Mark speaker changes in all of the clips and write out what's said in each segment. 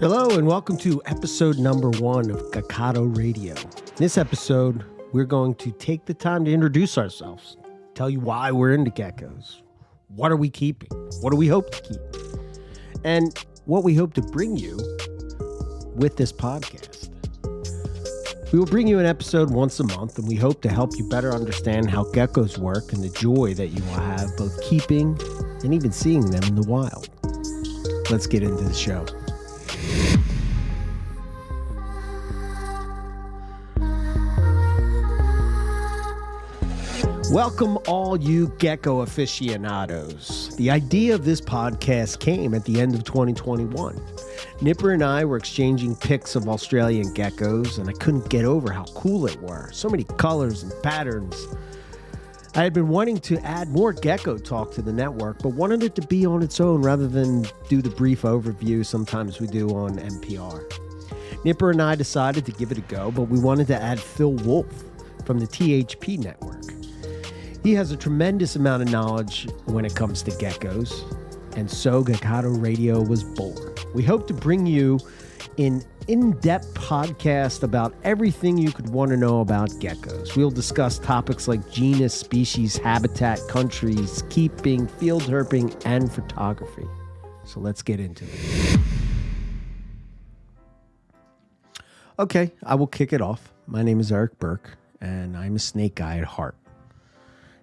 Speaker 1: Hello and welcome to episode number 1 of Gekkota Radio. In this episode, we're going to take the time to introduce ourselves, tell you why we're into geckos, what are we keeping, what do we hope to keep, and what we hope to bring you with this podcast. We will bring you an episode once a month, and we hope to help you better understand how geckos work and the joy that you will have both keeping and even seeing them in the wild. Let's get into the show. Welcome all you gecko aficionados. The idea of this podcast came at the end of 2021. Nipper and I were exchanging pics of Australian geckos, and I couldn't get over how cool it were. So many colors and patterns. I had been wanting to add more gecko talk to the network, but wanted it to be on its own rather than do the brief overview sometimes we do on NPR. Nipper and I decided to give it a go, but we wanted to add Phil Wolfe from the THP network. He has a tremendous amount of knowledge when it comes to geckos, and so Gekkota Radio was born. We hope to bring you an in-depth podcast about everything you could want to know about geckos. We'll discuss topics like genus, species, habitat, countries, keeping, field herping, and photography. So let's get into it. Okay, I will kick it off. My name is Eric Burke, and I'm a snake guy at heart.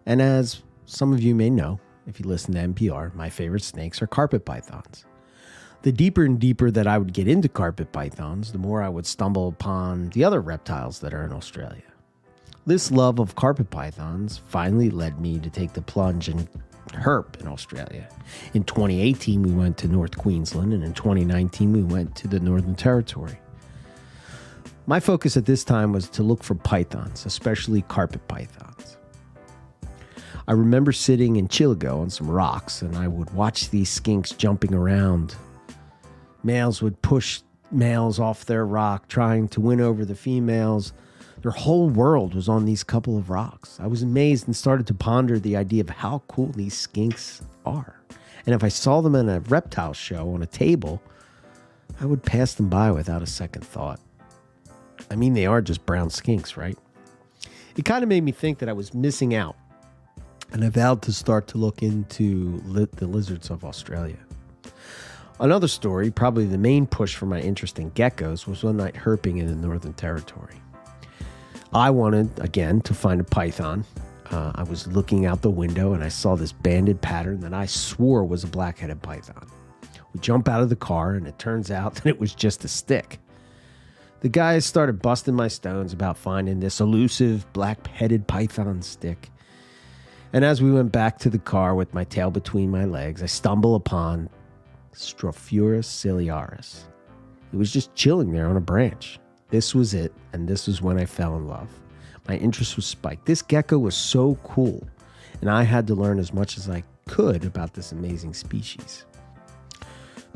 Speaker 1: And as some of you may know, if you listen to NPR, my favorite snakes are carpet pythons. The deeper and deeper that I would get into carpet pythons, the more I would stumble upon the other reptiles that are in Australia. This love of carpet pythons finally led me to take the plunge and herp in Australia. In 2018, we went to North Queensland, and in 2019, we went to the Northern Territory. My focus at this time was to look for pythons, especially carpet pythons. I remember sitting in Chillago on some rocks, and I would watch these skinks jumping around. Males would push males off their rock, trying to win over the females. Their whole world was on these couple of rocks. I was amazed and started to ponder the idea of how cool these skinks are. And if I saw them in a reptile show on a table, I would pass them by without a second thought. I mean, they are just brown skinks, right? It kind of made me think that I was missing out. And I vowed to start to look into the lizards of Australia. Another story, probably the main push for my interest in geckos, was one night herping in the Northern Territory. I wanted, again, to find a python. I was looking out the window and I saw this banded pattern that I swore was a black-headed python. We jump out of the car and it turns out that it was just a stick. The guys started busting my stones about finding this elusive black-headed python stick. And as we went back to the car with my tail between my legs, I stumble upon Stropurus ciliaris. It was just chilling there on a branch. This was it, and this was when I fell in love. My interest was spiked. This gecko was so cool, and I had to learn as much as I could about this amazing species.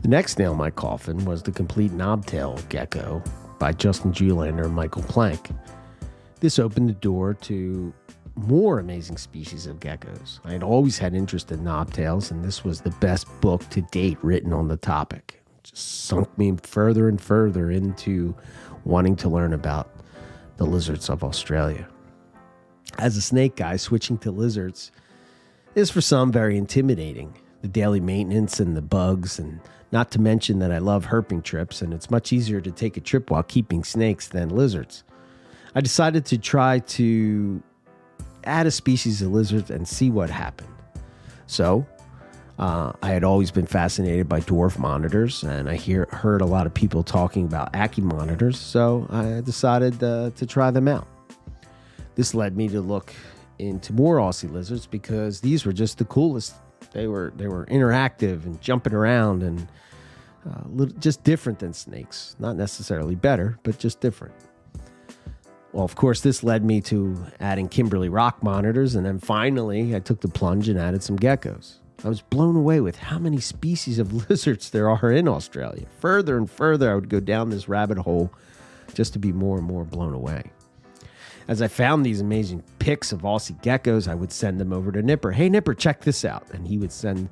Speaker 1: The next nail in my coffin was the complete knobtail gecko by Justin Julander and Michael Plank. This opened the door to more amazing species of geckos. I had always had interest in knobtails, and this was the best book to date written on the topic. It just sunk me further and further into wanting to learn about the lizards of Australia. As a snake guy, switching to lizards is for some very intimidating. The daily maintenance and the bugs, and not to mention that I love herping trips, and it's much easier to take a trip while keeping snakes than lizards. I decided to try to add a species of lizards and see what happened. So I had always been fascinated by dwarf monitors, and I heard a lot of people talking about Ackie monitors, so I decided to try them out. This led me to look into more Aussie lizards because these were just the coolest. They were interactive and jumping around and just different than snakes. Not necessarily better, but just different. Well, of course, this led me to adding Kimberley rock monitors, and then finally I took the plunge and added some geckos. I was blown away with how many species of lizards there are in Australia. Further and further, I would go down this rabbit hole just to be more and more blown away. As I found these amazing pics of Aussie geckos, I would send them over to Nipper. Hey, Nipper, check this out. And he would send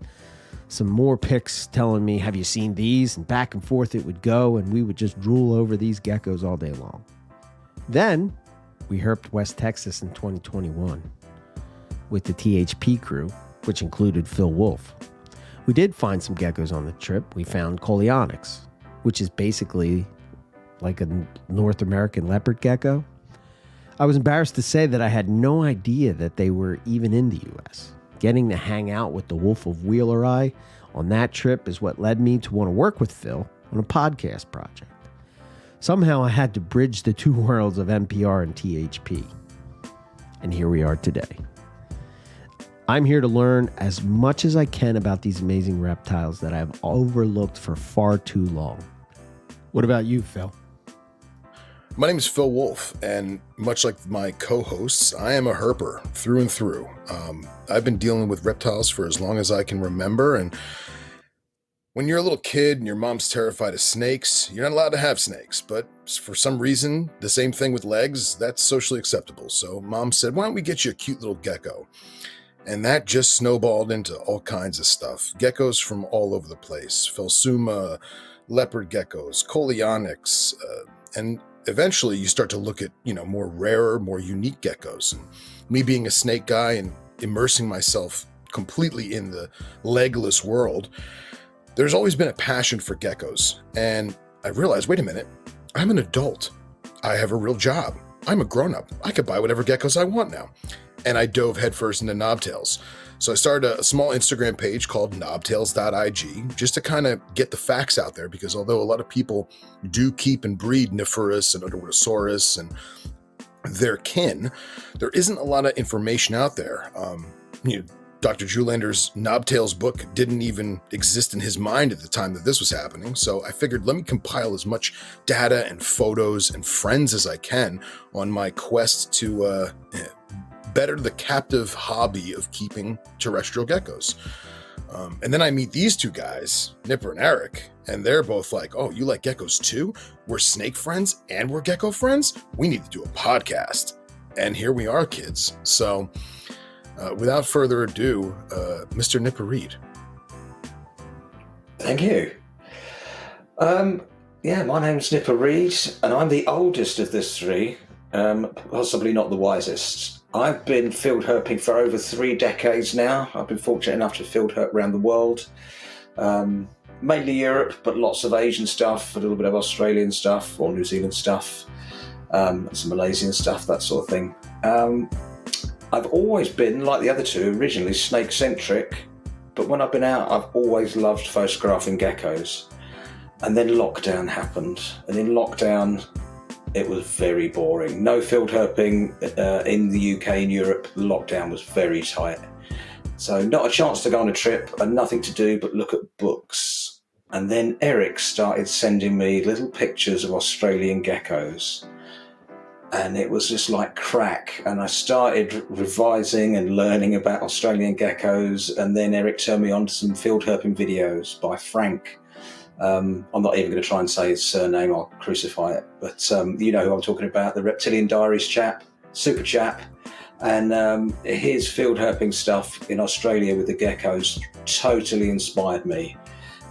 Speaker 1: some more pics telling me, have you seen these? And back and forth it would go, and we would just drool over these geckos all day long. Then we herped West Texas in 2021 with the THP crew, which included Phil Wolfe. We did find some geckos on the trip. We found Coleonyx, which is basically like a North American leopard gecko. I was embarrassed to say that I had no idea that they were even in the U.S. Getting to hang out with the Wolf of Wheeler Eye on that trip is what led me to want to work with Phil on a podcast project. Somehow I had to bridge the two worlds of NPR and THP. And here we are today. I'm here to learn as much as I can about these amazing reptiles that I've overlooked for far too long. What about you, Phil?
Speaker 2: My name is Phil Wolfe, and much like my co-hosts, I am a herper through and through. I've been dealing with reptiles for as long as I can remember, and when you're a little kid and your mom's terrified of snakes, you're not allowed to have snakes, but for some reason, the same thing with legs, that's socially acceptable. So mom said, why don't we get you a cute little gecko? And that just snowballed into all kinds of stuff. Geckos from all over the place. Phelsuma, leopard geckos, Coleonyx, and eventually you start to look at, more rarer, more unique geckos. And me being a snake guy and immersing myself completely in the legless world, there's always been a passion for geckos. And I realized, wait a minute, I'm an adult. I have a real job. I'm a grown-up. I could buy whatever geckos I want now. And I dove headfirst into knobtails. So I started a small Instagram page called knobtails.ig just to kind of get the facts out there, because although a lot of people do keep and breed Niphorus and Odorheisaurus and their kin, there isn't a lot of information out there. Dr. Julander's Knobtails book didn't even exist in his mind at the time that this was happening. So I figured, let me compile as much data and photos and friends as I can on my quest to better the captive hobby of keeping terrestrial geckos. And then I meet these two guys, Nipper and Eric, and they're both like, oh, you like geckos too? We're snake friends and we're gecko friends? We need to do a podcast. And here we are, kids. So without further ado, Mr. Nipper Reed.
Speaker 3: Thank you. My name's Nipper Reed, and I'm the oldest of the three, possibly not the wisest. I've been field herping for over 3 decades now. I've been fortunate enough to field herp around the world, mainly Europe, but lots of Asian stuff, a little bit of Australian stuff or New Zealand stuff, some Malaysian stuff, that sort of thing. I've always been, like the other two, originally snake-centric, but when I've been out, I've always loved photographing geckos. And then lockdown happened, and in lockdown, it was very boring. No field herping in the UK and Europe. The lockdown was very tight. So not a chance to go on a trip and nothing to do but look at books. And then Eric started sending me little pictures of Australian geckos. And it was just like crack. And I started revising and learning about Australian geckos. And then Eric turned me on to some field herping videos by Frank. I'm not even going to try and say his surname, I'll crucify it. But you know who I'm talking about, the Reptilian Diaries chap, super chap. And his field herping stuff in Australia with the geckos totally inspired me,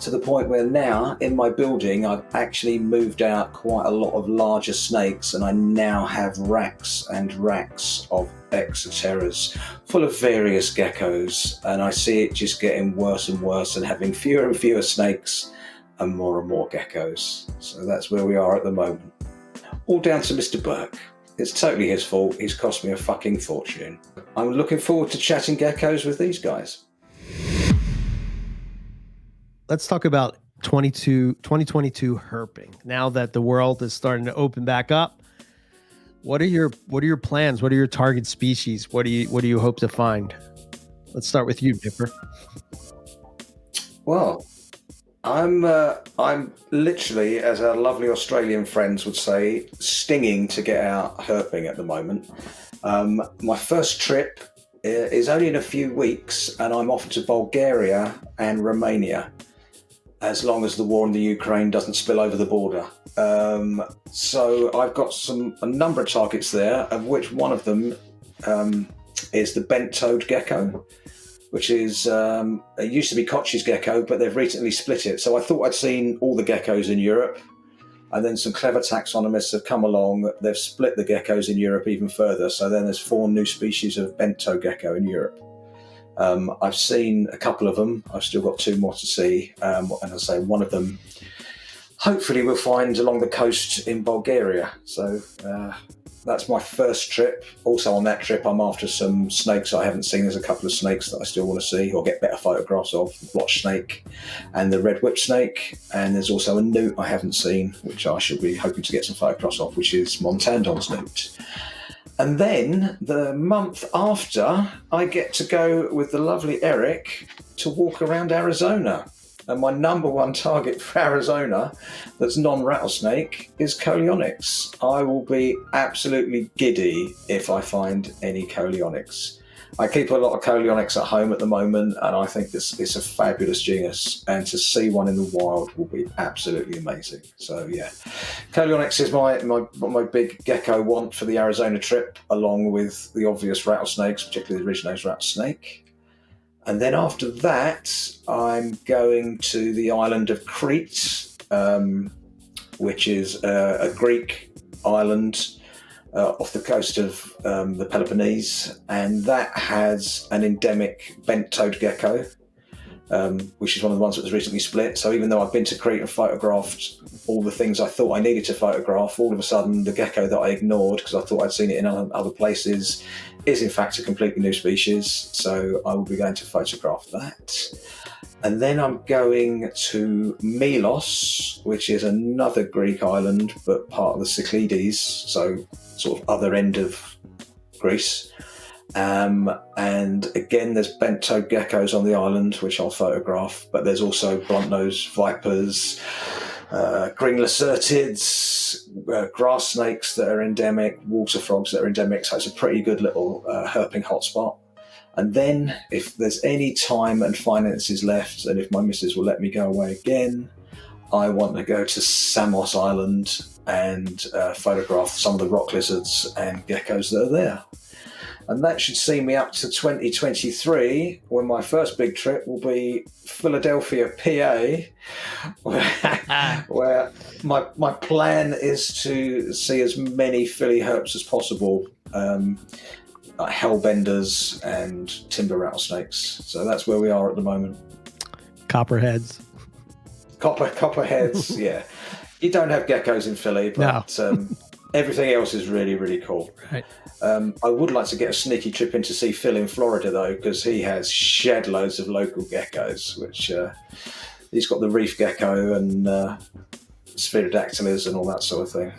Speaker 3: to the point where now in my building I've actually moved out quite a lot of larger snakes, and I now have racks and racks of Exoterras full of various geckos, and I see it just getting worse and worse and having fewer and fewer snakes and more geckos. So that's where we are at the moment. All down to Mr. Burke. It's totally his fault. He's cost me a fucking fortune. I'm looking forward to chatting geckos with these guys.
Speaker 1: Let's talk about 2022 herping. Now that the world is starting to open back up, what are your plans? What are your target species? What do you hope to find? Let's start with you, Nipper.
Speaker 3: Well, I'm literally, as our lovely Australian friends would say, stinging to get out herping at the moment. My first trip is only in a few weeks, and I'm off to Bulgaria and Romania, as long as the war in the Ukraine doesn't spill over the border. So I've got a number of targets there, of which one of them is the bent-toed gecko. which is it used to be Koch's gecko, but they've recently split it. So I thought I'd seen all the geckos in Europe, and then some clever taxonomists have come along. They've split the geckos in Europe even further. So then there's 4 new species of bento gecko in Europe. I've seen a couple of them. I've still got 2 more to see, and I say one of them hopefully we'll find along the coast in Bulgaria. So that's my first trip. Also on that trip, I'm after some snakes I haven't seen. There's a couple of snakes that I still want to see or get better photographs of. The blotch snake and the red whip snake. And there's also a newt I haven't seen, which I should be hoping to get some photographs of, which is Montandon's newt. And then the month after, I get to go with the lovely Eric to walk around Arizona. And my number one target for Arizona that's non-rattlesnake is Coleonyx. I will be absolutely giddy if I find any Coleonyx. I keep a lot of Coleonyx at home at the moment, and I think it's a fabulous genus. And to see one in the wild will be absolutely amazing. So yeah, Coleonyx is my big gecko want for the Arizona trip, along with the obvious rattlesnakes, particularly the ring-nosed rattlesnake. And then after that, I'm going to the island of Crete, which is a Greek island off the coast of the Peloponnese, and that has an endemic bent-toed gecko, which is one of the ones that was recently split. So even though I've been to Crete and photographed all the things I thought I needed to photograph, all of a sudden the gecko that I ignored because I thought I'd seen it in other places is in fact a completely new species. So I will be going to photograph that. And then I'm going to Milos, which is another Greek island, but part of the Cyclades, so sort of other end of Greece. And again, there's bent-toed geckos on the island, which I'll photograph, but there's also blunt-nosed vipers, green lacertids, grass snakes that are endemic, water frogs that are endemic, so it's a pretty good little herping hotspot. And then, if there's any time and finances left, and if my missus will let me go away again, I want to go to Samos Island and photograph some of the rock lizards and geckos that are there. And that should see me up to 2023, when my first big trip will be Philadelphia, PA, where my plan is to see as many Philly herps as possible, like hellbenders and timber rattlesnakes. So that's where we are at the moment.
Speaker 1: Copperheads.
Speaker 3: Copperheads, yeah. You don't have geckos in Philly, but no. Everything else is really, really cool.
Speaker 1: Right.
Speaker 3: I would like to get a sneaky trip in to see Phil in Florida, though, because he has shed loads of local geckos, which he's got the reef gecko and spherodactyls and all that sort of thing.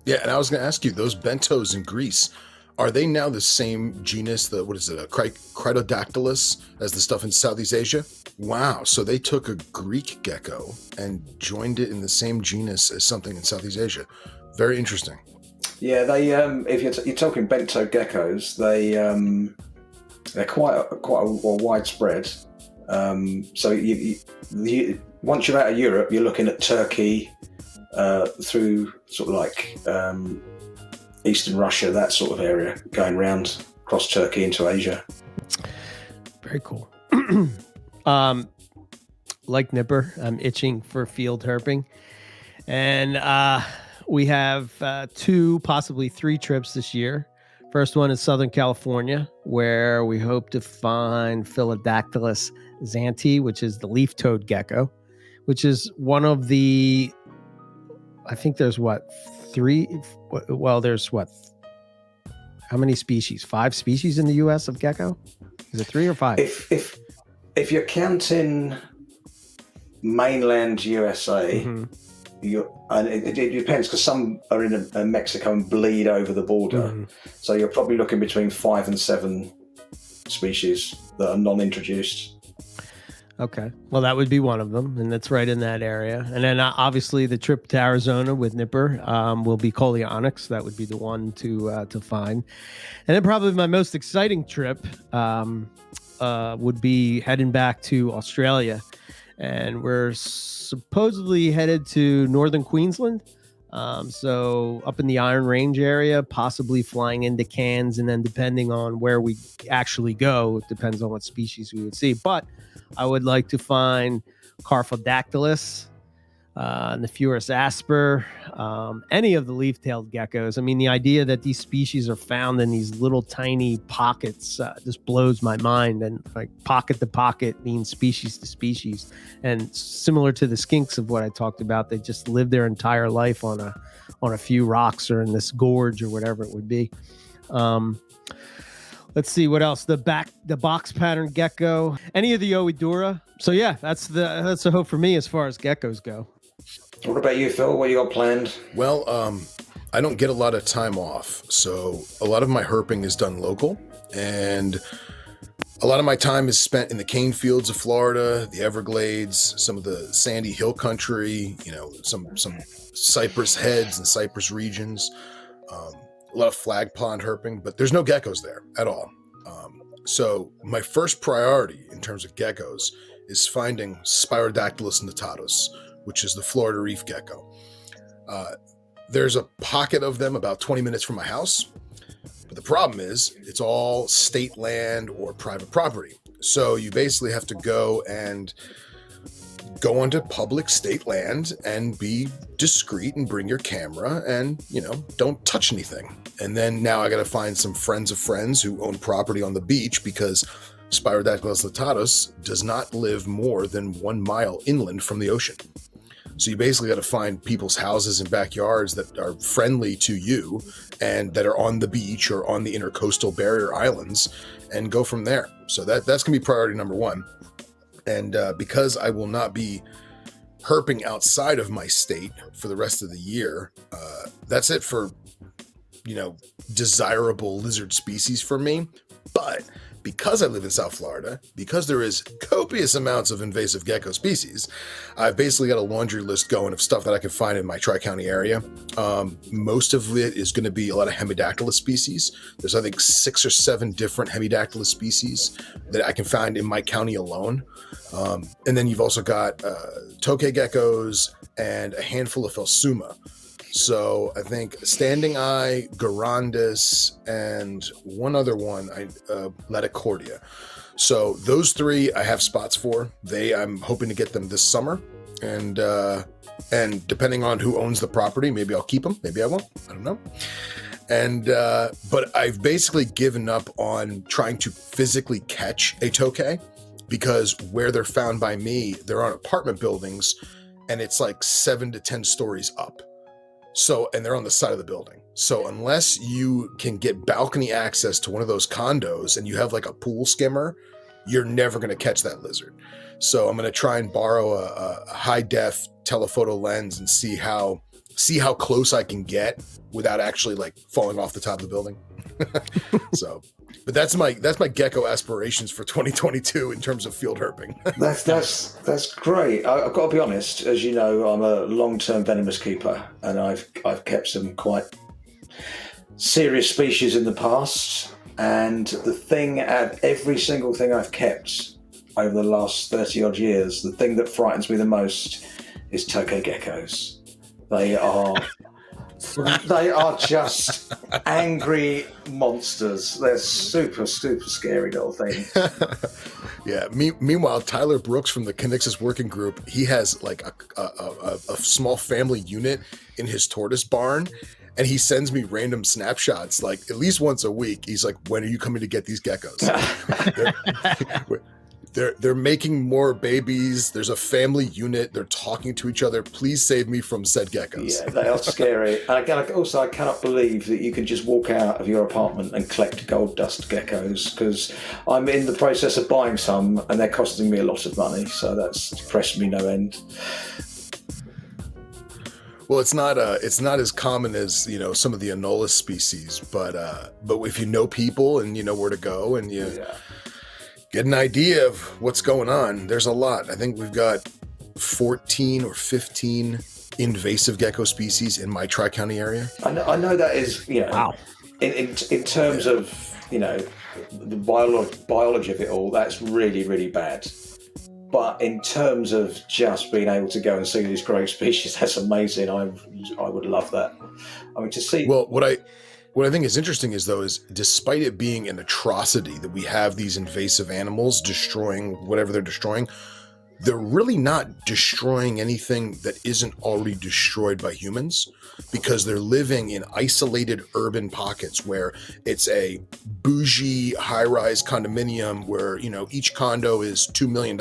Speaker 2: Yeah, and I was going to ask you, those bentos in Greece, are they now the same genus, a Critodactylus, as the stuff in Southeast Asia? Wow, so they took a Greek gecko and joined it in the same genus as something in Southeast Asia. Very interesting. Yeah, they if you're talking bento geckos, they're quite widespread. So you once you're out of Europe, you're looking at Turkey through sort of like Eastern Russia, that sort of area, going round across Turkey into Asia.
Speaker 1: Very cool. Like Nipper, I'm itching for field herping, and we have 2, possibly 3 trips this year. First one is Southern California, where we hope to find Philodactylus xanthi, which is the leaf-toed gecko, which is one of the, I think there's 3, well, there's how many species? 5 species in the U.S. of gecko? Is it 3 or 5?
Speaker 3: If you're counting mainland USA, mm-hmm. And it depends, because some are in Mexico and bleed over the border. Mm-hmm. So you're probably looking between 5 and 7 species that are non-introduced.
Speaker 1: Okay. Well, that would be one of them, and that's right in that area. And then obviously the trip to Arizona with Nipper will be Coleonyx. That would be the one to find. And then probably my most exciting trip would be heading back to Australia. And we're supposedly headed to northern Queensland, So up in the Iron Range area, possibly flying into Cairns, and then depending on where we actually go, it depends on what species we would see. But I would like to find Carphodactylus, Nephuris asper, any of the leaf-tailed geckos. I mean, the idea that these species are found in these little tiny pockets just blows my mind. And like pocket to pocket means species to species. And similar to the skinks of what I talked about, they just live their entire life on a few rocks or in this gorge or whatever it would be. Let's see what else. The box pattern gecko, any of the Oidura. So yeah, that's the hope for me as far as geckos go.
Speaker 3: What about you, Phil? What you got planned?
Speaker 2: Well, I don't get a lot of time off, so a lot of my herping is done local, and a lot of my time is spent in the cane fields of Florida, the Everglades, some of the sandy hill country, some cypress heads and cypress regions, a lot of flag pond herping, but there's no geckos there at all. So my first priority in terms of geckos is finding Spirodactylus natatus, which is the Florida reef gecko. There's a pocket of them about 20 minutes from my house, but the problem is it's all state land or private property. So you basically have to go onto public state land and be discreet and bring your camera and, don't touch anything. And then now I got to find some friends of friends who own property on the beach because Spirodactylus natatus does not live more than 1 mile inland from the ocean. So you basically got to find people's houses and backyards that are friendly to you and that are on the beach or on the intercoastal barrier islands and go from there. So that's going to be priority number one. And because I will not be herping outside of my state for the rest of the year, that's it for, desirable lizard species for me. But because I live in South Florida, because there is copious amounts of invasive gecko species, I've basically got a laundry list going of stuff that I can find in my Tri-County area. Most of it is going to be a lot of Hemidactylus species. There's, I think, 6 or 7 different Hemidactylus species that I can find in my county alone. And then you've also got tokay geckos and a handful of Phelsuma. So I think Standing Eye, Garandus, and one other one, Laticordia. So those 3 I have spots for. I'm hoping to get them this summer. And depending on who owns the property, maybe I'll keep them, maybe I won't. I don't know. And but I've basically given up on trying to physically catch a tokay because where they're found by me, they're on apartment buildings, and it's like 7 to 10 stories up. So, and they're on the side of the building. So unless you can get balcony access to one of those condos and you have like a pool skimmer, you're never going to catch that lizard. So I'm going to try and borrow a high def telephoto lens and see how close I can get without actually like falling off the top of the building. So, but that's my gecko aspirations for 2022 in terms of field herping.
Speaker 3: That's great. I've got to be honest. As you know, I'm a long-term venomous keeper, and I've kept some quite serious species in the past. And the thing, every single thing I've kept over the last 30 odd years, the thing that frightens me the most is tokay geckos. They are just angry monsters. They're super, super scary little things.
Speaker 2: Yeah. Meanwhile, Tyler Brooks from the Kinixis Working Group, he has like a small family unit in his tortoise barn, and he sends me random snapshots like at least once a week. He's like, "When are you coming to get these geckos?" They're making more babies. There's a family unit. They're talking to each other. Please save me from said geckos.
Speaker 3: Yeah, they are scary. And I cannot believe that you can just walk out of your apartment and collect gold dust geckos, because I'm in the process of buying some and they're costing me a lot of money. So that's depressed me no end.
Speaker 2: Well, it's not as common as, some of the Anolis species, but if you know people and you know where to go and you get an idea of what's going on, there's a lot. I think we've got 14 or 15 invasive gecko species in my Tri-County area.
Speaker 3: I know that is,
Speaker 1: wow.
Speaker 3: In terms of, the biology of it all, that's really, really bad. But in terms of just being able to go and see these great species, that's amazing. I would love that. I mean, to see.
Speaker 2: Well, what I think is interesting is despite it being an atrocity that we have these invasive animals destroying whatever they're destroying, they're really not destroying anything that isn't already destroyed by humans, because they're living in isolated urban pockets where it's a bougie high-rise condominium where, each condo is $2 million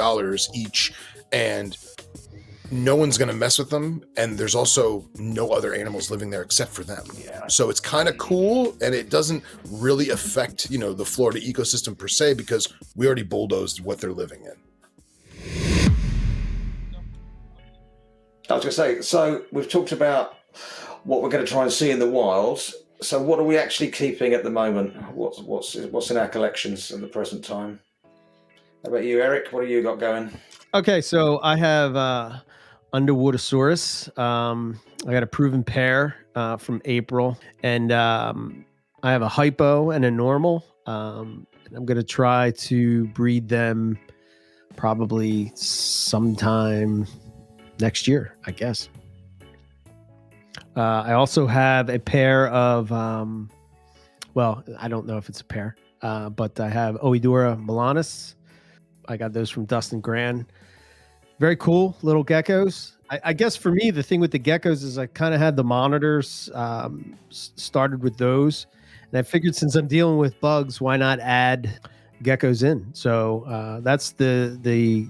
Speaker 2: each, and no one's going to mess with them, and there's also no other animals living there except for them.
Speaker 3: Yeah.
Speaker 2: So it's kind of cool, and it doesn't really affect, the Florida ecosystem per se, because we already bulldozed what they're living in.
Speaker 3: I was going to say, so we've talked about what we're going to try and see in the wild. So what are we actually keeping at the moment? What's in our collections at the present time? How about you, Eric? What have you got going?
Speaker 1: Okay, so I have Underwoodosaurus. I got a proven pair from April, and I have a hypo and a normal. I'm going to try to breed them probably sometime next year, I guess. I also have a pair of, I don't know if it's a pair, but I have Oedura melanus. I got those from Dustin Grand. Very cool little geckos. I guess for me, the thing with the geckos is I kind of had the monitors started with those. And I figured since I'm dealing with bugs, why not add geckos in? So that's the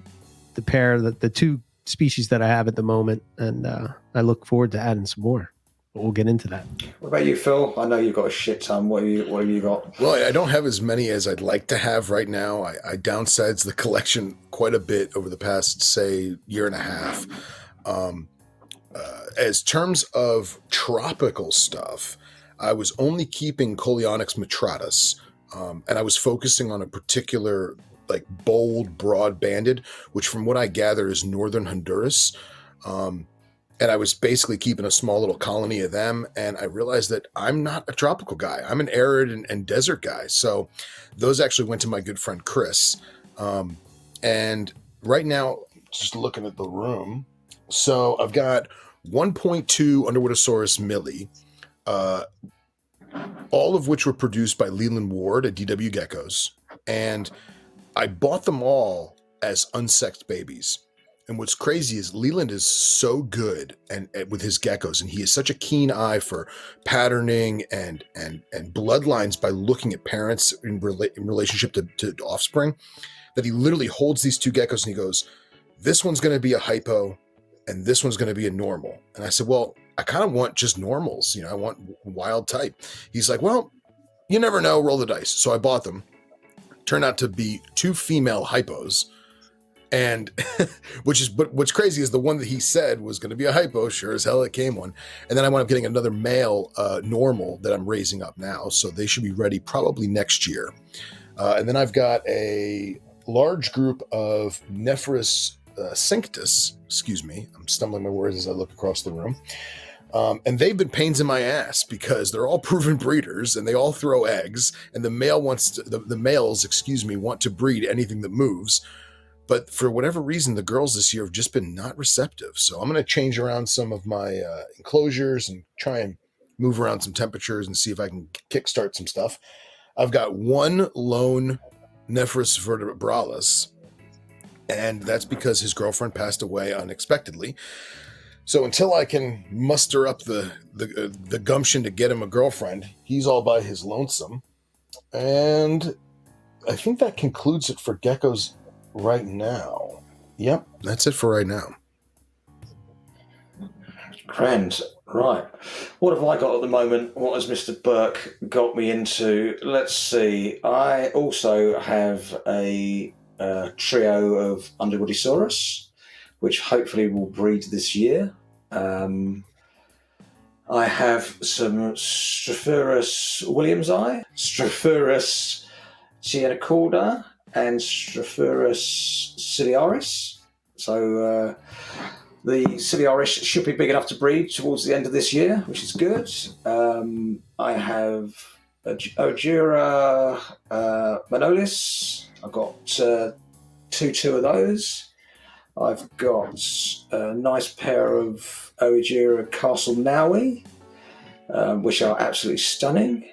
Speaker 1: pair, the two species that I have at the moment. And I look forward to adding some more. But we'll get into that.
Speaker 3: What about you, Phil? I know you've got a shit ton. What have you got?
Speaker 2: Well, I don't have as many as I'd like to have right now. I downsized the collection quite a bit over the past, say, year and a half. As terms of tropical stuff, I was only keeping Coleonyx metratus, and I was focusing on a particular, like, bold, broad-banded, which from what I gather is northern Honduras. And I was basically keeping a small little colony of them. And I realized that I'm not a tropical guy. I'm an arid and desert guy. So those actually went to my good friend, Chris. And right now, just looking at the room. So I've got 1.2 Underwoodosaurus milli, all of which were produced by Leland Ward at DW Geckos. And I bought them all as unsexed babies. And what's crazy is Leland is so good and with his geckos, and he has such a keen eye for patterning and bloodlines by looking at parents in relationship to offspring, that he literally holds these two geckos and he goes, this one's going to be a hypo and this one's going to be a normal. And I said, well, I kind of want just normals. I want wild type. He's like, well, you never know, roll the dice. So I bought them. Turned out to be two female hypos. And what's crazy is the one that he said was going to be a hypo, sure as hell it came one. And then I wound up getting another male normal that I'm raising up now. So they should be ready probably next year. And then I've got a large group of Nephrus cinctus, excuse me, I'm stumbling my words as I look across the room. And they've been pains in my ass because they're all proven breeders and they all throw eggs. And the males want to breed anything that moves. But for whatever reason, the girls this year have just been not receptive. So I'm going to change around some of my enclosures and try and move around some temperatures and see if I can kickstart some stuff. I've got one lone Nephrus vertebralis, and that's because his girlfriend passed away unexpectedly. So until I can muster up the gumption to get him a girlfriend, he's all by his lonesome. And I think that concludes it for geckos right now. Yep, that's it for right now.
Speaker 3: Grand. Right. What have I got at the moment? What has Mr. Burke got me into? Let's see. I also have a trio of Underwoodosaurus, which hopefully will breed this year. I have some Strophaurus williamsi, Strophaurus cyanocauda, and Strophaurus ciliaris. So the ciliaris should be big enough to breed towards the end of this year, which is good. I have Oedura manolis. I've got two of those. I've got a nice pair of Oegira Castle Nowie, which are absolutely stunning.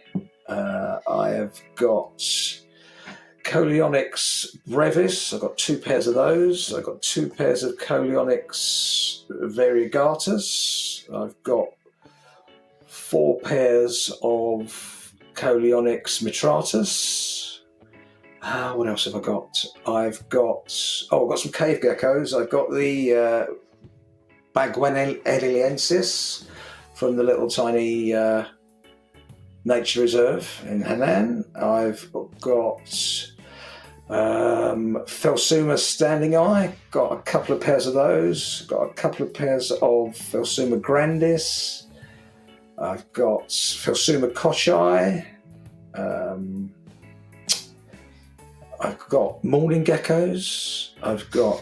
Speaker 3: I have got Coleonyx brevis. I've got 2 pairs of those. I've got 2 pairs of Coleonyx variegatus. I've got 4 pairs of Coleonyx mitratus. What else have I got? I've got some cave geckos. I've got the Bagueneliensis from the little tiny nature reserve in Henan. I've got Phelsuma standing eye. Got a couple of pairs of those. Got a couple of pairs of Phelsuma grandis. I've got Phelsuma kochai. I've got morning geckos. I've got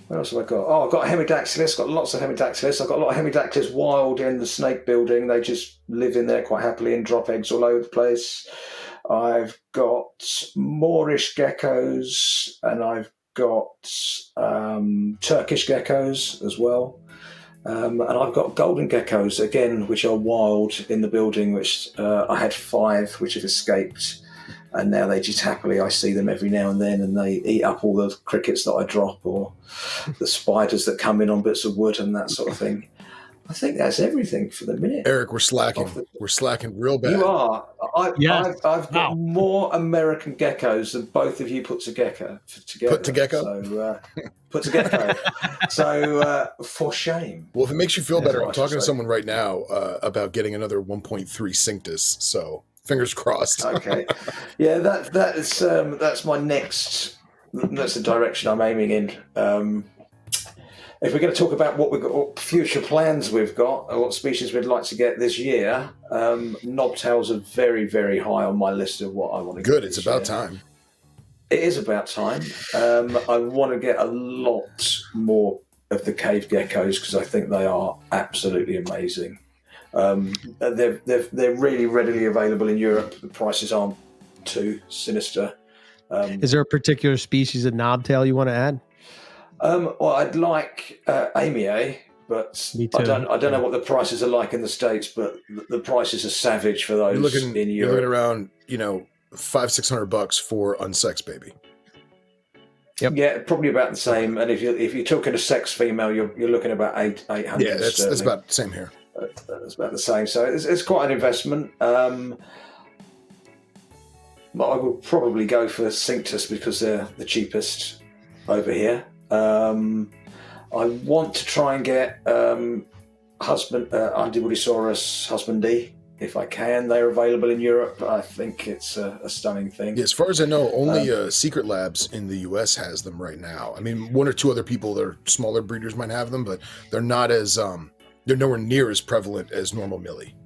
Speaker 3: what else have I got? Oh, I've got a Hemidactylus. Got lots of Hemidactylus. I've got a lot of Hemidactylus wild in the snake building. They just live in there quite happily and drop eggs all over the place. I've got Moorish geckos, and I've got Turkish geckos as well. And I've got golden geckos, again, which are wild in the building, which I had 5, which have escaped. And now they just happily, I see them every now and then, and they eat up all the crickets that I drop or the spiders that come in on bits of wood and that sort of thing. I think that's everything for the minute.
Speaker 2: Eric, we're slacking. We're slacking real bad.
Speaker 3: You are. I've got more American geckos than both of you put together.
Speaker 2: Put to Gecko?
Speaker 3: So, put to Gecko. So, for shame.
Speaker 2: Well, if it makes you feel better, I'm talking to someone right now about getting another 1.3 Cinctus, so fingers crossed.
Speaker 3: Okay. Yeah, that's my next. That's the direction I'm aiming in. If we're going to talk about what future plans we've got, or what species we'd like to get this year, knobtails are very, very high on my list of what I want to get.
Speaker 2: Good, it's about time.
Speaker 3: It is about time. I want to get a lot more of the cave geckos because I think they are absolutely amazing. They're really readily available in Europe. The prices aren't too sinister.
Speaker 1: Is there a particular species of knobtail you want to add?
Speaker 3: Well, I'd like Amia, but I don't know what the prices are like in the States, but the prices are savage for those in Europe.
Speaker 2: You're looking around, $500-$600 for unsexed baby.
Speaker 1: Yep.
Speaker 3: Yeah, probably about the same. And if you're talking a sex female, you're looking about 800.
Speaker 2: Yeah, that's about the same here.
Speaker 3: That's about the same. So it's quite an investment. But I will probably go for Cinctus because they're the cheapest over here. I want to try and get Undibullisaurus husbandi if I can. They're available in Europe. I think it's a stunning thing.
Speaker 2: Yeah, as far as I know, only Secret Labs in the U.S. has them right now. I mean, 1 or 2 other people that are smaller breeders might have them, but they're not as they're nowhere near as prevalent as normal Millie.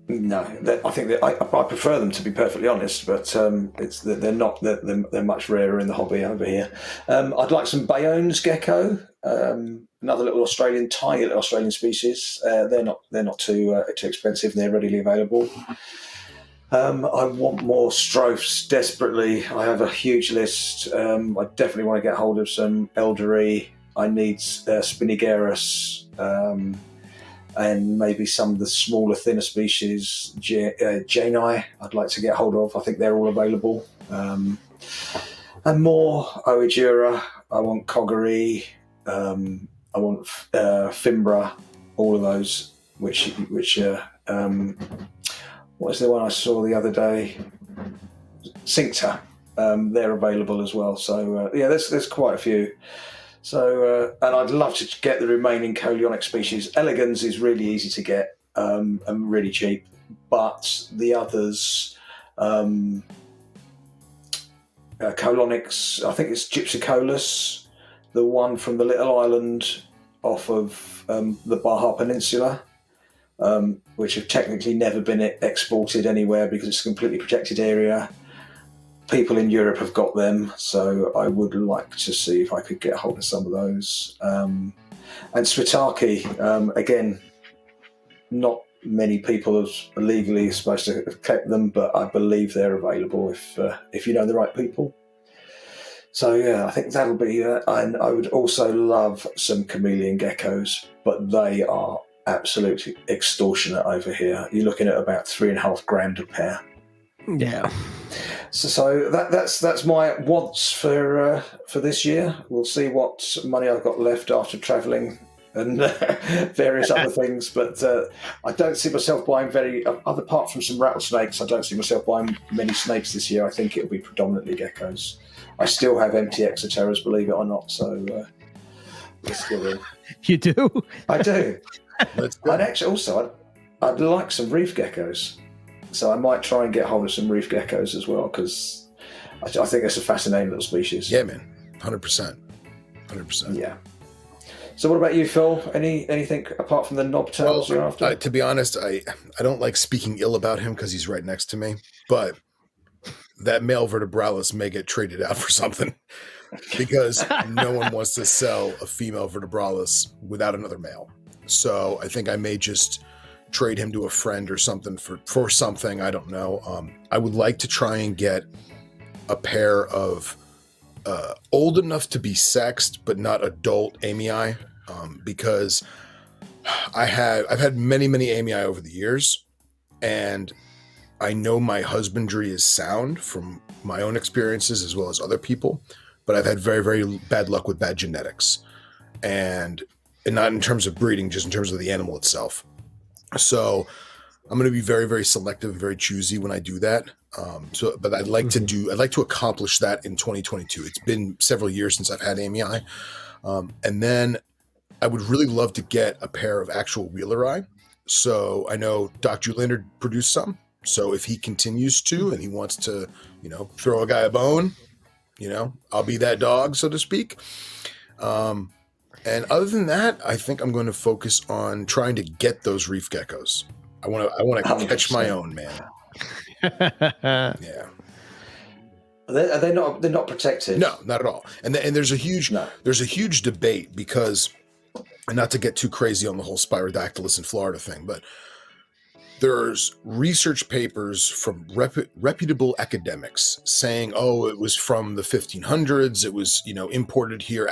Speaker 3: No, I think I prefer them, to be perfectly honest, but they're not. They're much rarer in the hobby over here. I'd like some Bayonne's gecko, another tiny little Australian species. They're not too expensive, and they're readily available. I want more Strophs desperately. I have a huge list. I definitely want to get hold of some Eldery. I need Spinigerus. And maybe some of the smaller, thinner species, Janei, I'd like to get hold of. I think they're all available. And more Oegira. I want Coggery. I want Fimbra. All of those. Which what was the one I saw the other day? Cincta. They're available as well. So there's quite a few. So, and I'd love to get the remaining Coleonyx species. Elegans is really easy to get and really cheap, but the others, Coleonyx, I think it's Gypsicolus, the one from the little island off of the Baja Peninsula, which have technically never been exported anywhere because it's a completely protected area. People in Europe have got them, so I would like to see if I could get hold of some of those. And Svitaki, again, not many people are legally supposed to have kept them, but I believe they're available if you know the right people. So yeah, I think that'll be. And I would also love some chameleon geckos, but they are absolutely extortionate over here. You're looking at about $3.5 a pair.
Speaker 1: Yeah.
Speaker 3: So that's my wants for this year. We'll see what money I've got left after travelling and various other things. But I don't see myself buying other apart from some rattlesnakes. I don't see myself buying many snakes this year. I think it'll be predominantly geckos. I still have empty exoterras, believe it or not. So it's still
Speaker 1: You do?
Speaker 3: I do.
Speaker 2: That's good.
Speaker 3: I'd actually also I'd like some reef geckos. So I might try and get hold of some reef geckos as well, because I think it's a fascinating little species.
Speaker 2: Yeah, man. 100%. 100%.
Speaker 3: Yeah. So what about you, Phil? Anything apart from the knobtails you're after?
Speaker 2: To be honest, I don't like speaking ill about him because he's right next to me, but that male vertebralis may get traded out for something because no one wants to sell a female vertebralis without another male. So I think I may just trade him to a friend or something for something. I don't know. I would like to try and get a pair of old enough to be sexed but not adult amii, because I've had many amii over the years, and I know my husbandry is sound from my own experiences as well as other people, but I've had very, very bad luck with bad genetics, and not in terms of breeding, just in terms of the animal itself. So I'm going to be very, very selective and very choosy when I do that. But I'd like to accomplish that in 2022. It's been several years since I've had amii. And then I would really love to get a pair of actual wheeler-eye. So I know Doc Juliander produced some. So if he continues to, and he wants to, throw a guy a bone, I'll be that dog, so to speak. And other than that, I think I'm going to focus on trying to get those reef geckos. I want to catch my own, man. Yeah.
Speaker 3: They're not protected.
Speaker 2: No, not at all. And there's a huge debate because, and not to get too crazy on the whole Spirodactylus in Florida thing, but there's research papers from reputable academics saying, oh, it was from the 1500s. It was, imported here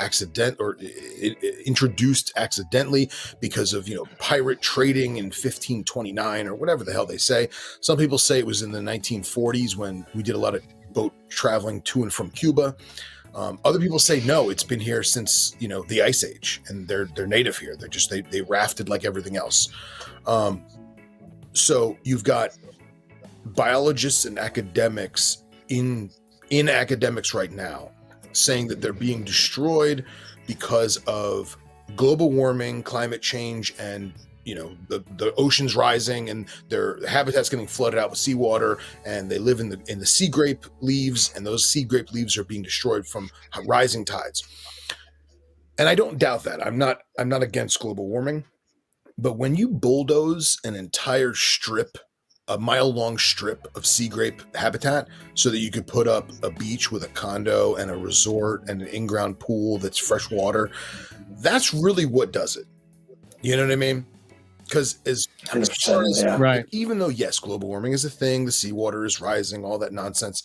Speaker 2: introduced accidentally because of, pirate trading in 1529 or whatever the hell they say. Some people say it was in the 1940s when we did a lot of boat traveling to and from Cuba. Other people say, no, it's been here since, the Ice Age, and they're native here. They rafted like everything else. So you've got biologists and academics in academics right now saying that they're being destroyed because of global warming, climate change, and the oceans rising, and their habitat's getting flooded out with seawater, and they live in the sea grape leaves, and those sea grape leaves are being destroyed from rising tides. And I don't doubt that. I'm not against global warming. But when you bulldoze an entire strip, a mile-long strip of sea grape habitat so that you could put up a beach with a condo and a resort and an in-ground pool that's fresh water, that's really what does it. You know what I mean? Because as far as,
Speaker 1: right.
Speaker 2: Even though, yes, global warming is a thing, the seawater is rising, all that nonsense,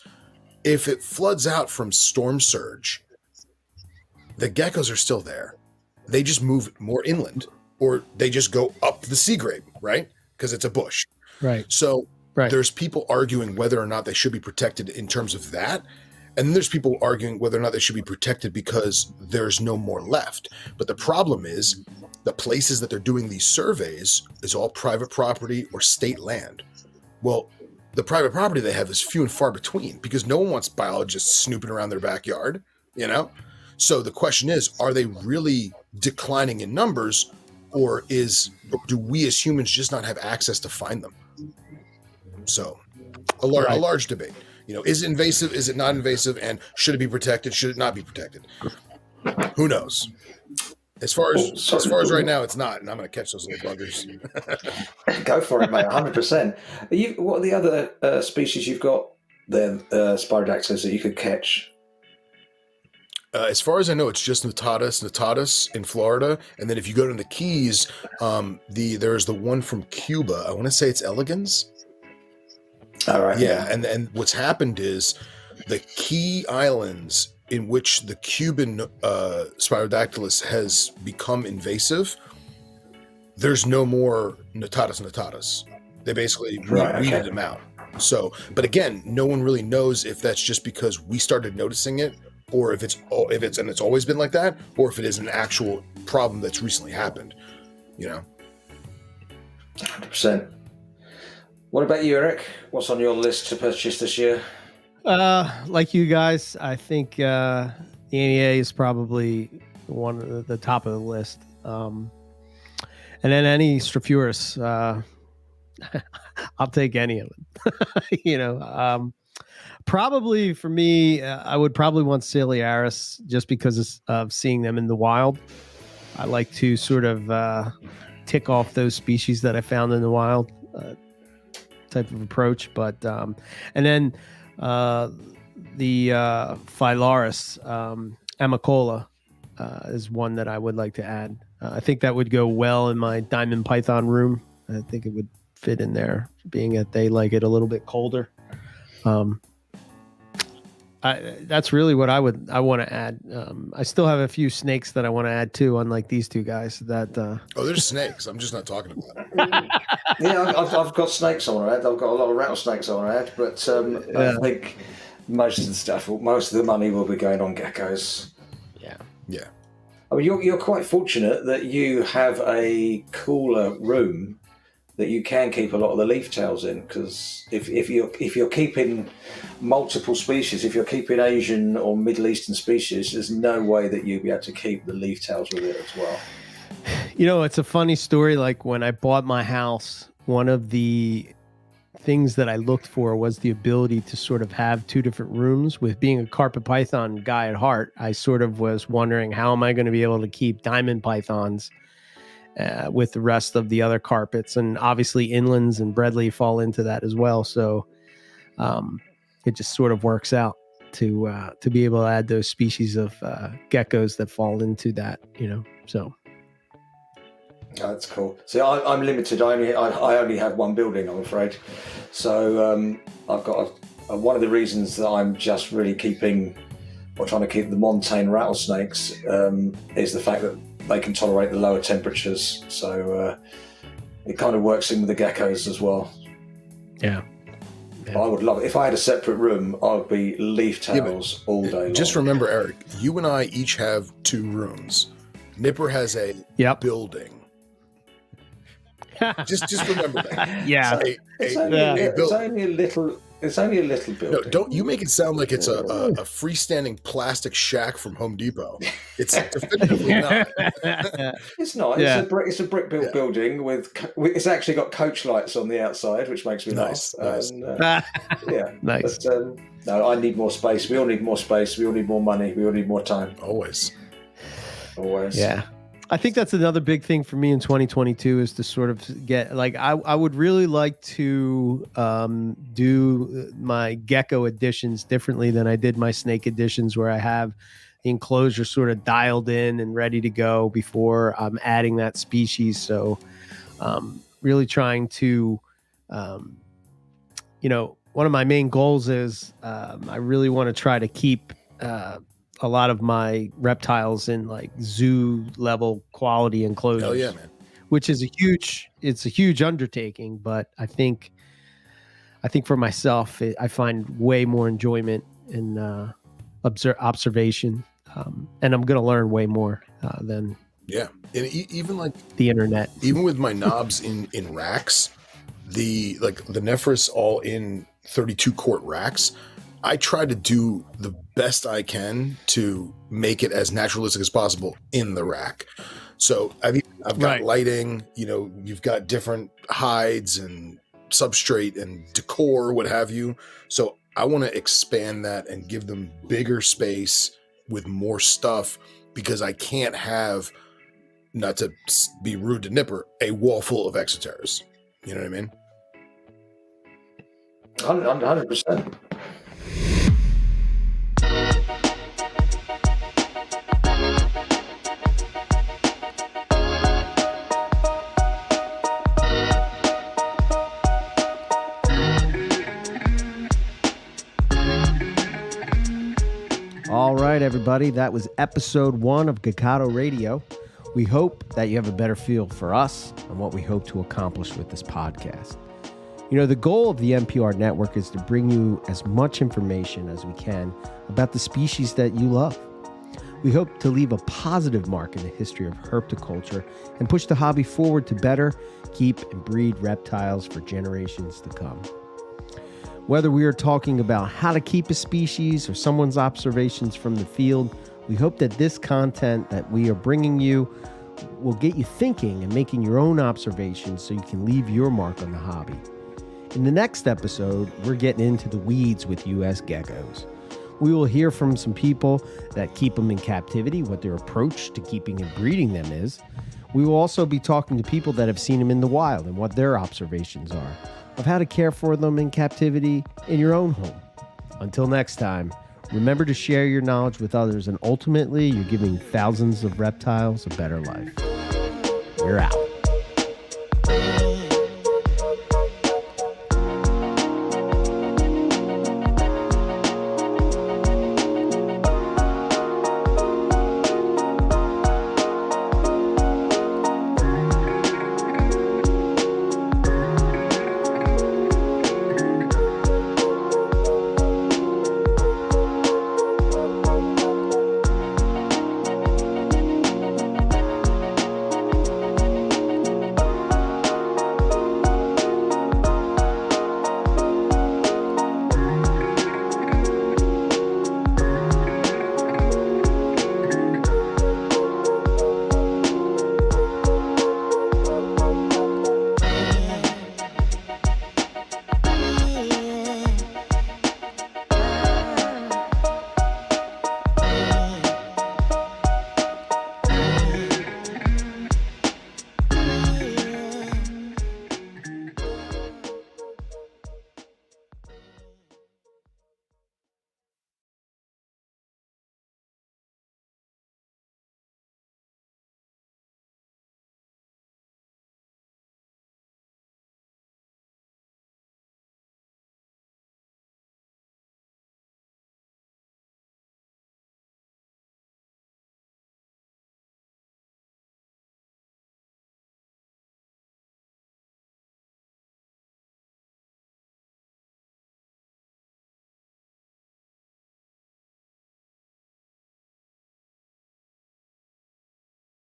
Speaker 2: if it floods out from storm surge, the geckos are still there. They just move more inland. Or they just go up the sea grape, right? Because it's a bush.
Speaker 1: Right.
Speaker 2: So there's people arguing whether or not they should be protected in terms of that. And then there's people arguing whether or not they should be protected because there's no more left. But the problem is the places that they're doing these surveys is all private property or state land. Well, the private property they have is few and far between because no one wants biologists snooping around their backyard, So the question is, are they really declining in numbers? Or do we as humans just not have access to find them? So a large debate. Is it invasive? Is it not invasive? And should it be protected? Should it not be protected? Who knows? As far as right now, it's not, and I'm going to catch those little buggers.
Speaker 3: Go for it, mate. 100%. What are the other species you've got there, Spirodactylus, that you could catch?
Speaker 2: As far as I know, it's just Natatus in Florida, and then if you go to the Keys, there's the one from Cuba. I want to say it's elegans.
Speaker 3: All right.
Speaker 2: Yeah, and what's happened is the Key Islands in which the Cuban Spirodactylus has become invasive, there's no more notatus. They basically weeded them out. So, but again, no one really knows if that's just because we started noticing it, or if it's always been like that, or if it is an actual problem that's recently happened.
Speaker 3: 100%. What about you, Eric? What's on your list to purchase this year?
Speaker 1: Like you guys, I think the NEA is probably one of the top of the list. And then any Stropurus, I'll take any of it. Probably for me, I would probably want Ciliaris just because of seeing them in the wild. I like to sort of tick off those species that I found in the wild type of approach. But and then the Phylaris Amacola is one that I would like to add. I think that would go well in my diamond python room. I think it would fit in there, being that they like it a little bit colder. That's really what I want to add. I still have a few snakes that I want to add too, unlike these two guys.
Speaker 2: There's snakes. I'm just not talking about it.
Speaker 3: Yeah, I've got snakes I want to add. I've got a lot of rattlesnakes I want to add, but I think most of the money will be going on geckos.
Speaker 2: Yeah.
Speaker 3: I mean, you're quite fortunate that you have a cooler room that you can keep a lot of the leaf tails in, because if you're keeping multiple species, if you're keeping Asian or Middle Eastern species, there's no way that you'd be able to keep the leaf tails with it as well.
Speaker 1: It's a funny story. Like when I bought my house, one of the things that I looked for was the ability to sort of have two different rooms. With being a carpet python guy at heart, I sort of was wondering, how am I going to be able to keep diamond pythons with the rest of the other carpets? And obviously inlands and breadleaf fall into that as well. So it just sort of works out to be able to add those species of geckos that fall into that, so.
Speaker 3: Oh, that's cool. See, I'm limited. I only have one building, I'm afraid. So I've got one of the reasons that I'm just really trying to keep the Montane rattlesnakes is the fact that they can tolerate the lower temperatures. So it kind of works in with the geckos as well.
Speaker 1: Yeah.
Speaker 3: I would love it. If I had a separate room, I would be leaf tails all day long.
Speaker 2: Just remember, Eric, you and I each have two rooms. Nipper has a building. just remember that.
Speaker 1: Yeah.
Speaker 3: It's only a little building.
Speaker 2: No, don't you make it sound like it's a freestanding plastic shack from Home Depot. It's definitively not.
Speaker 3: It's not.
Speaker 1: Yeah.
Speaker 3: It's a brick built building with. It's actually got coach lights on the outside, which makes me
Speaker 2: nice.
Speaker 3: laugh.
Speaker 2: Nice.
Speaker 1: Nice.
Speaker 3: But, no, I need more space. We all need more space. We all need more money. We all need more time.
Speaker 2: Always.
Speaker 3: Yeah.
Speaker 1: I think that's another big thing for me in 2022 is to sort of get, like, I would really like to do my gecko editions differently than I did my snake editions, where I have the enclosure sort of dialed in and ready to go before I'm adding that species. So really trying to, one of my main goals is I really want to try to keep a lot of my reptiles in like zoo level quality enclosures.
Speaker 2: Oh yeah, man.
Speaker 1: Which is a huge undertaking, but I think for myself, I find way more enjoyment in observation, and I'm going to learn way more than
Speaker 2: and even like
Speaker 1: the internet.
Speaker 2: Even with my knobs in racks, the Nephris all in 32 quart racks, I try to do the best I can to make it as naturalistic as possible in the rack. So I've got lighting, you've got different hides and substrate and decor, what have you. So I want to expand that and give them bigger space with more stuff, because I can't have, not to be rude to Nipper, a wall full of Exoterras. You know what I mean?
Speaker 3: 100%.
Speaker 1: All right, everybody. That was episode 1 of Gekkota Radio. We hope that you have a better feel for us and what we hope to accomplish with this podcast. You know, the goal of the NPR network is to bring you as much information as we can about the species that you love. We hope to leave a positive mark in the history of herpetoculture and push the hobby forward to better keep and breed reptiles for generations to come. Whether we are talking about how to keep a species or someone's observations from the field, we hope that this content that we are bringing you will get you thinking and making your own observations so you can leave your mark on the hobby. In the next episode, we're getting into the weeds with U.S. geckos. We will hear from some people that keep them in captivity, what their approach to keeping and breeding them is. We will also be talking to people that have seen them in the wild and what their observations are of how to care for them in captivity in your own home. Until next time, remember to share your knowledge with others, and ultimately, you're giving thousands of reptiles a better life. We're out.